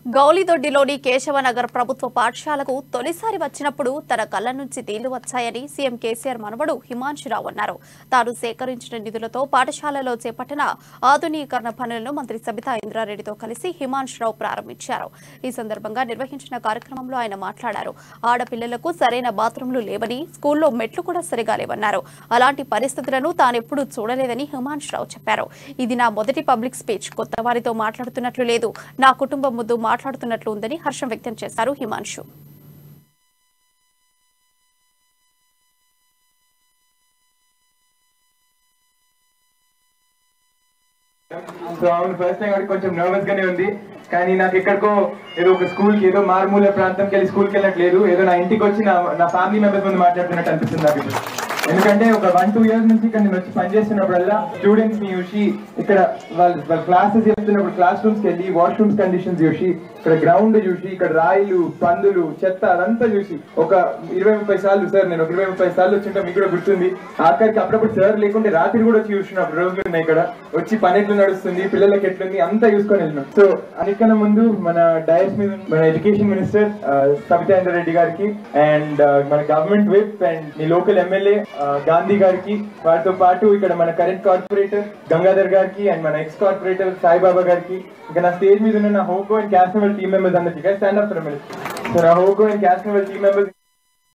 గౌలిదొడ్డిలోని కేశవనగర్ ప్రభుత్వ పాఠశాలకు తొలిసారి వచ్చినప్పుడు తన కళ్ల నుంచి నీళ్లు వచ్చాయని సీఎం కేసీఆర్ మనవడు హిమాంశురావు అన్నారు. తాను సేకరించిన నిధులతో పాఠశాలలో చేపట్టిన ఆధునీకరణ పనులను మంత్రి సబితా ఇంద్రారెడ్డితో కలిసి హిమాంశురావు ప్రారంభించారు. ఈ సందర్భంగా నిర్వహించిన కార్యక్రమంలో ఆయన మాట్లాడారు. ఆడపిల్లలకు సరైన బాత్రూంలు లేవని, స్కూల్లో మెట్లు కూడా సరిగా లేవన్నారు. అలాంటి పరిస్థితులను తానెప్పుడూ చూడలేదని హిమాంశురావు చెప్పారు. ఇది నా మొదటి పబ్లిక్ స్పీచ్. కొత్త వారితో మాట్లాడుతున్నట్లు లేదు, నా కుటుంబం ముందు మాట్లాడుతున్నట్లు ఉందని హర్షం వ్యక్తం చేశారు హిమాంశు. ఫస్ట్ టైం కొంచెం నర్వస్ గానే ఉంది, కానీ నాకు ఎక్కడికో ఏదో ఒక స్కూల్ కి ఏదో మారుమూల ప్రాంతంకి వెళ్ళి స్కూల్కి వెళ్ళట్లేదు, ఏదో నా ఇంటికి వచ్చి నా ఫ్యామిలీ మెంబర్స్ ముందు మాట్లాడుతున్నట్టు అనిపిస్తుంది నాకు. ఎందుకంటే ఒక 1-2 years నుంచి ఇక్కడ నేను వచ్చి పనిచేస్తున్నప్పుడల్లా స్టూడెంట్స్ ని చూసి, ఇక్కడ వాళ్ళ క్లాసెస్ చెప్తున్నప్పుడు క్లాస్ రూమ్స్కి వెళ్ళి వాష్రూమ్స్ కండిషన్స్ చూసి, ఇక్కడ గ్రౌండ్ చూసి, ఇక్కడ రాయిలు, పందులు, చెత్త అదంతా చూసి ఒక 20-30 సార్లు సార్ నేను ఒక 20-30 సార్లు వచ్చింటే మీకు కూడా గుర్తుంది. ఆఖరికి అప్పుడప్పుడు సార్ లేకుంటే రాత్రి కూడా వచ్చి చూసినప్పుడు రోజులు ఉన్నాయి. ఇక్కడ వచ్చి పని ఎట్లు నడుస్తుంది, పిల్లలకి ఎట్లుంది అంతా చూసుకొని వెళ్ళినాం. సో అన్నికన్నా ముందు మన డైస్ మీద మన ఎడ్యుకేషన్ మినిస్టర్ సబితా ఇంద్రారెడ్డి గారికి అండ్ మన government whip and me local MLA Gandhi గారికి, వారితో పాటు ఇక్కడ మన కరెంట్ కార్పొరేటర్ గంగాధర్ గారికి అండ్ మన ఎక్స్ కార్పొరేటర్ సాయిబాబా గారికి, ఇంకా నా స్టేజ్ మీద ఉన్న నా హోకో అండ్ క్యాస్ట్ టీమ్ మెంబర్స్ అందరికీ stand up for MLA. So నా హోకో అండ్ క్యాస్ట్ టీమ్ మెంబర్స్